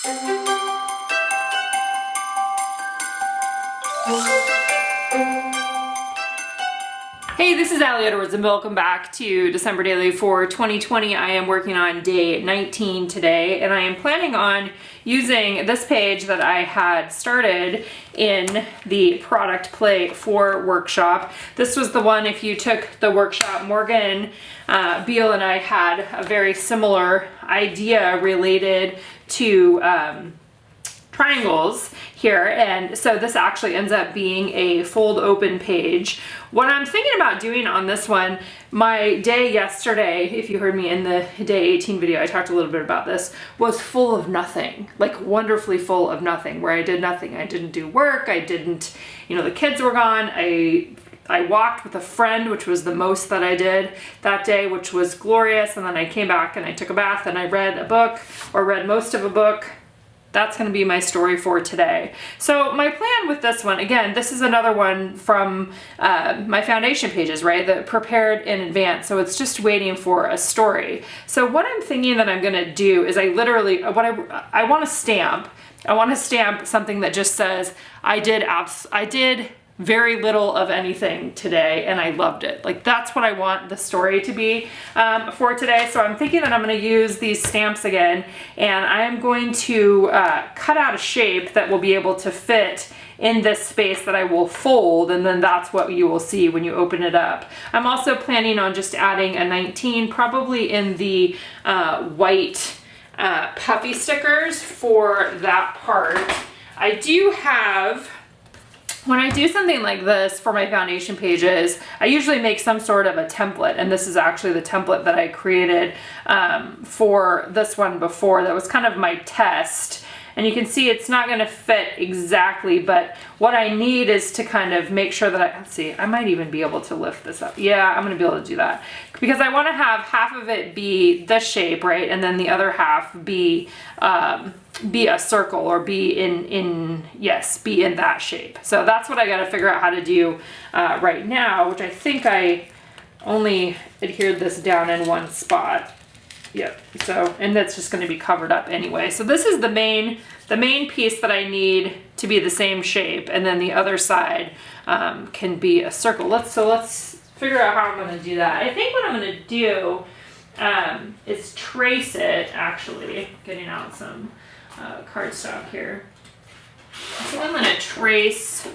Hey, this is Allie Edwards and welcome back to December Daily for 2020. I am working on day 19 today, and I am planning on using this page that I had started in the product play for workshop. This was the one, if you took the workshop, Morgan Beal and I had a very similar idea related to triangles here, and so this actually ends up being a fold open page. What I'm thinking about doing on this one, my day yesterday, if you heard me in the day 18 video, I talked a little bit about this, was full of nothing, like wonderfully full of nothing, where I did nothing. I didn't do work, I didn't, the kids were gone, I walked with a friend, which was the most that I did that day, which was glorious, and then I came back and I took a bath and I read a book, or read most of a book. That's going to be my story for today. So my plan with this one, again, this is another one from my foundation pages, right? That prepared in advance. So it's just waiting for a story. So what I'm thinking that I'm going to do is I want to stamp. I want to stamp something that just says, I did very little of anything today and I loved it. Like, that's what I want the story to be for today. So I'm thinking that I'm going to use these stamps again, and I am going to cut out a shape that will be able to fit in this space that I will fold, and then that's what you will see when you open it up. I'm also planning on just adding a 19, probably in the white puffy stickers for that part. I do have, when I do something like this for my foundation pages, I usually make some sort of a template, and this is actually the template that I created for this one before. That was kind of my test, and you can see it's not going to fit exactly, but what I need is to kind of make sure that let's see, I might even be able to lift this up. Yeah, I'm going to be able to do that, because I want to have half of it be this shape, right, and then the other half be a circle, or be in that shape. So that's what I got to figure out how to do right now, which I think I only adhered this down in one spot. Yep. So, and that's just going to be covered up anyway. So this is the main piece that I need to be the same shape, and then the other side can be a circle. Let's figure out how I'm going to do that. I think what I'm going to do is trace it, actually, getting out some cardstock here. I think I'm going to trace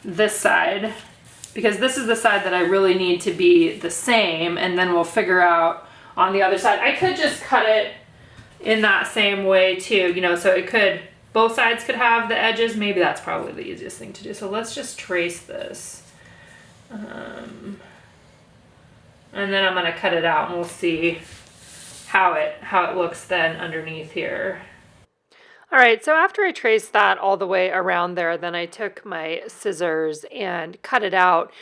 this side, because this is the side that I really need to be the same, and then we'll figure out on the other side. I could just cut it in that same way too, so it could, both sides could have the edges. Maybe that's probably the easiest thing to do. So let's just trace this. And then I'm going to cut it out, and we'll see how it looks then underneath here. All right, so after I traced that all the way around there, then I took my scissors and cut it out.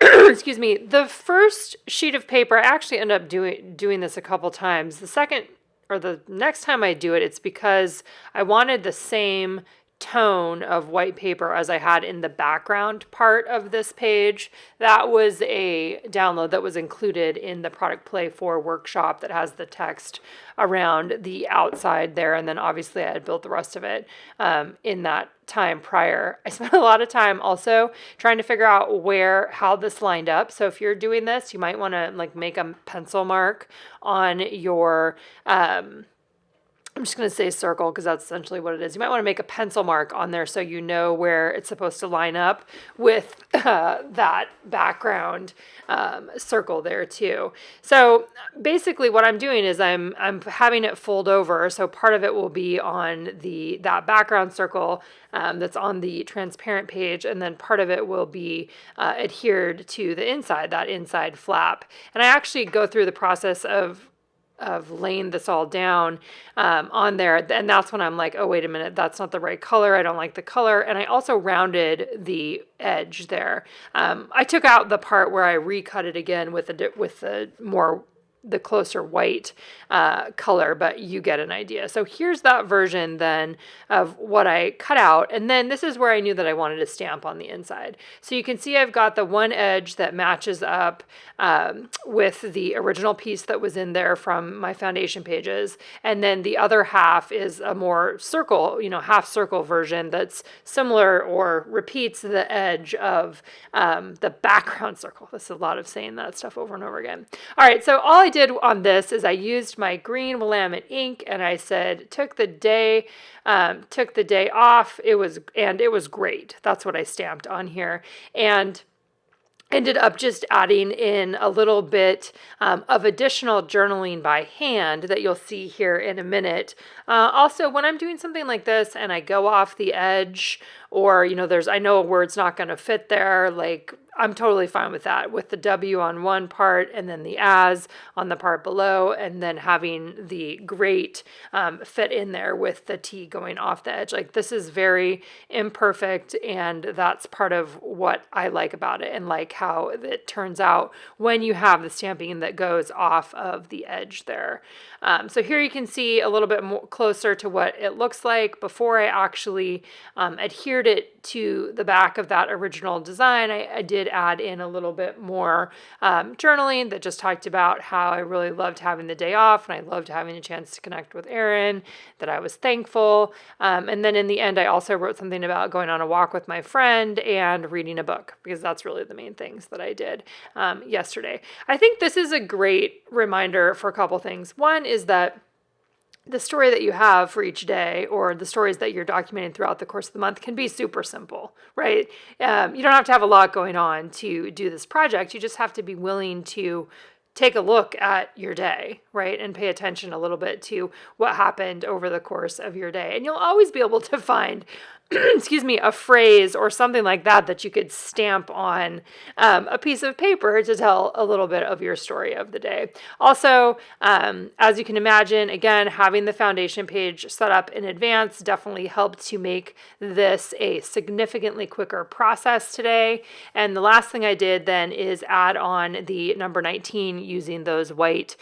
Excuse me. The first sheet of paper, I actually end up doing this a couple times. The second, or the next time I do it, it's because I wanted the same tone of white paper as I had in the background part of this page. That was a download that was included in the product play for workshop that has the text around the outside there, and then obviously I had built the rest of it in that time prior. I spent a lot of time also trying to figure out how this lined up. So if you're doing this, you might want to make a pencil mark on your I'm just going to say circle, because that's essentially what it is. You might want to make a pencil mark on there so you know where it's supposed to line up with that background circle there too. So basically what I'm doing is I'm having it fold over. So part of it will be on that background circle that's on the transparent page, and then part of it will be adhered to the inside, that inside flap. And I actually go through the process of laying this all down on there, and that's when I'm like, oh, wait a minute, that's not the right color. I don't like the color. And I also rounded the edge there. I took out the part where I recut it again with the more the closer white color, but you get an idea. So here's that version then of what I cut out. And then this is where I knew that I wanted to stamp on the inside. So you can see I've got the one edge that matches up with the original piece that was in there from my foundation pages. And then the other half is a more circle, half circle version that's similar or repeats the edge of the background circle. This is a lot of saying that stuff over and over again. All right, so all I did on this is I used my green Willamette ink, and I said took the day off. It was great. That's what I stamped on here, and ended up just adding in a little bit of additional journaling by hand that you'll see here in a minute. Also, when I'm doing something like this and I go off the edge, or I know a word's not going to fit there, like I'm totally fine with that, with the W on one part and then the as on the part below, and then having the great fit in there with the T going off the edge. Like, this is very imperfect, and that's part of what I like about it, and like how it turns out when you have the stamping that goes off of the edge there. So here you can see a little bit more closer to what it looks like before I actually adhered it to the back of that original design. I did add in a little bit more journaling that just talked about how I really loved having the day off, and I loved having a chance to connect with Erin, that I was thankful. And then in the end, I also wrote something about going on a walk with my friend and reading a book, because that's really the main things that I did yesterday. I think this is a great reminder for a couple things. One is that the story that you have for each day, or the stories that you're documenting throughout the course of the month, can be super simple, right? You don't have to have a lot going on to do this project. You just have to be willing to take a look at your day, right? And pay attention a little bit to what happened over the course of your day. And you'll always be able to find a phrase or something like that you could stamp on a piece of paper to tell a little bit of your story of the day. Also, as you can imagine, again, having the foundation page set up in advance definitely helped to make this a significantly quicker process today. And the last thing I did then is add on the number 19 using those white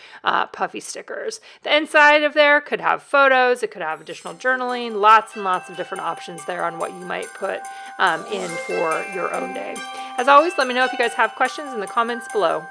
puffy stickers. The inside of there could have photos, it could have additional journaling, lots and lots of different options there on what you might put in for your own day. As always, let me know if you guys have questions in the comments below.